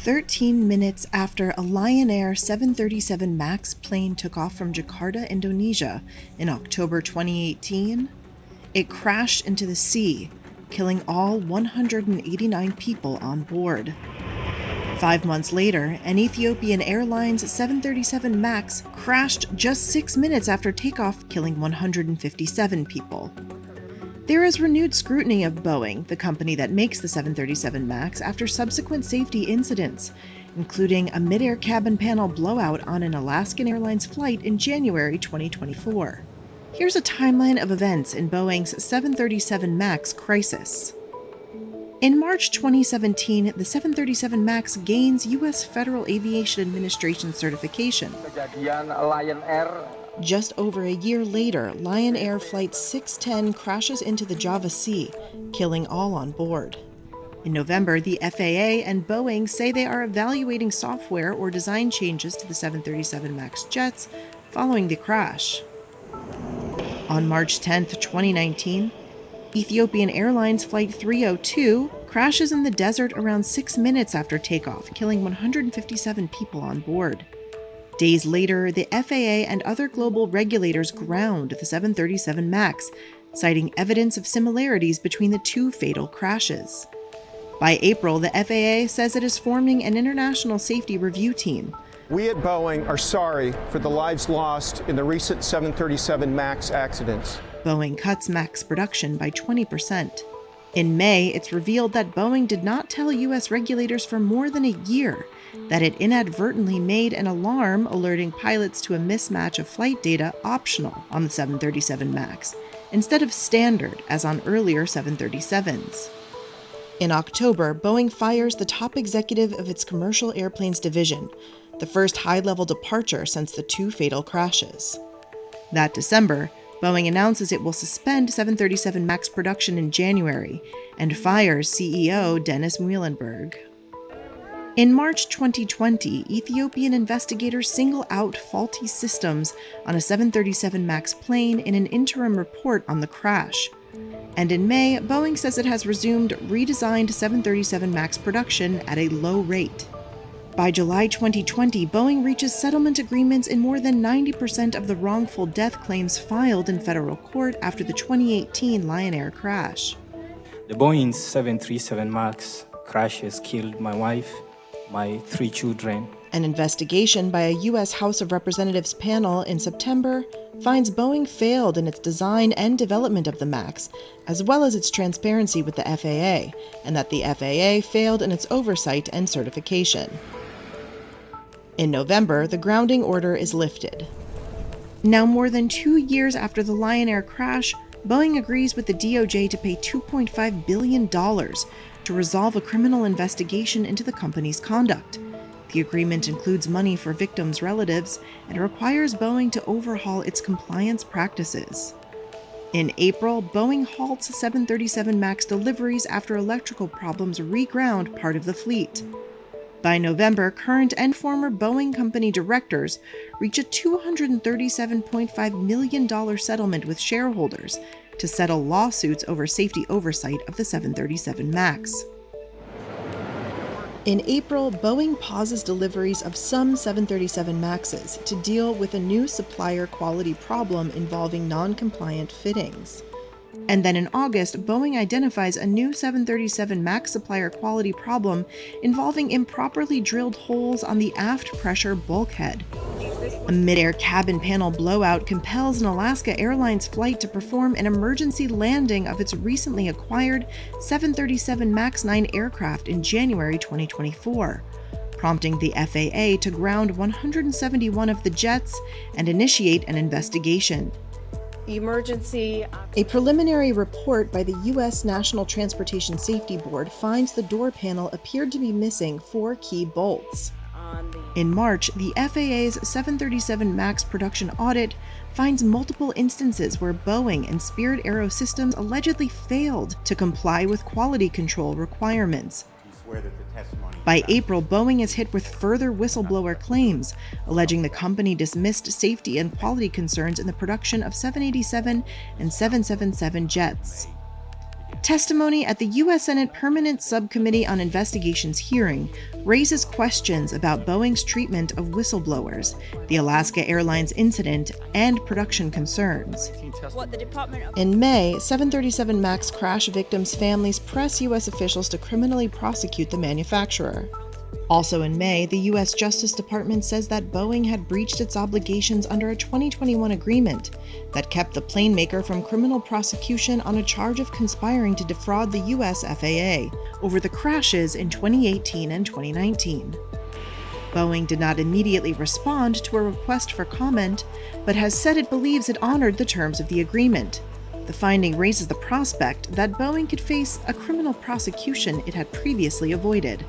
13 minutes after a Lion Air 737 MAX plane took off from Jakarta, Indonesia in October 2018, it crashed into the sea, killing all 189 people on board. 5 months later, an Ethiopian Airlines 737 MAX crashed just 6 minutes after takeoff, killing 157 people. There is renewed scrutiny of Boeing, the company that makes the 737 MAX, after subsequent safety incidents, including a mid-air cabin panel blowout on an Alaskan Airlines flight in January 2024. Here's a timeline of events in Boeing's 737 MAX crisis. In March 2017, the 737 MAX gains U.S. Federal Aviation Administration certification. Just over a year later, Lion Air Flight 610 crashes into the Java Sea, killing all on board. In November, the FAA and Boeing say they are evaluating software or design changes to the 737 MAX jets following the crash. On March 10, 2019, Ethiopian Airlines Flight 302 crashes in the desert around 6 minutes after takeoff, killing 157 people on board. Days later, the FAA and other global regulators ground the 737 MAX, citing evidence of similarities between the two fatal crashes. By April, the FAA says it is forming an international safety review team. We at Boeing are sorry for the lives lost in the recent 737 MAX accidents. Boeing cuts MAX production by 20%. In May, it's revealed that Boeing did not tell U.S. regulators for more than a year that it inadvertently made an alarm alerting pilots to a mismatch of flight data optional on the 737 MAX, instead of standard as on earlier 737s. In October, Boeing fires the top executive of its commercial airplanes division, the first high-level departure since the two fatal crashes. That December, Boeing announces it will suspend 737 MAX production in January and fires CEO Dennis Muilenburg. In March 2020, Ethiopian investigators single out faulty systems on a 737 MAX plane in an interim report on the crash. And in May, Boeing says it has resumed redesigned 737 MAX production at a low rate. By July 2020, Boeing reaches settlement agreements in more than 90% of the wrongful death claims filed in federal court after the 2018 Lion Air crash. The Boeing 737 MAX crash has killed my wife, my 3 children. An investigation by a U.S. House of Representatives panel in September finds Boeing failed in its design and development of the MAX, as well as its transparency with the FAA, and that the FAA failed in its oversight and certification. In November, the grounding order is lifted. Now, more than 2 years after the Lion Air crash, Boeing agrees with the DOJ to pay $2.5 billion to resolve a criminal investigation into the company's conduct. The agreement includes money for victims' relatives and requires Boeing to overhaul its compliance practices. In April, Boeing halts 737 MAX deliveries after electrical problems reground part of the fleet. By November, current and former Boeing company directors reach a $237.5 million settlement with shareholders to settle lawsuits over safety oversight of the 737 MAX. In April, Boeing pauses deliveries of some 737 MAXes to deal with a new supplier quality problem involving non-compliant fittings. And then in August, Boeing identifies a new 737 MAX supplier quality problem involving improperly drilled holes on the aft pressure bulkhead. A mid-air cabin panel blowout compels an Alaska Airlines flight to perform an emergency landing of its recently acquired 737 MAX 9 aircraft in January 2024, prompting the FAA to ground 171 of the jets and initiate an investigation. A preliminary report by the U.S. National Transportation Safety Board finds the door panel appeared to be missing 4 key bolts. In March, the FAA's 737 MAX production audit finds multiple instances where Boeing and Spirit AeroSystems allegedly failed to comply with quality control requirements. By April, Boeing is hit with further whistleblower claims, alleging the company dismissed safety and quality concerns in the production of 787 and 777 jets. Testimony at the U.S. Senate Permanent Subcommittee on Investigations hearing raises questions about Boeing's treatment of whistleblowers, the Alaska Airlines incident, and production concerns. In May, 737 MAX crash victims' families press U.S. officials to criminally prosecute the manufacturer. Also in May, the U.S. Justice Department says that Boeing had breached its obligations under a 2021 agreement that kept the plane maker from criminal prosecution on a charge of conspiring to defraud the U.S. FAA over the crashes in 2018 and 2019. Boeing did not immediately respond to a request for comment, but has said it believes it honored the terms of the agreement. The finding raises the prospect that Boeing could face a criminal prosecution it had previously avoided.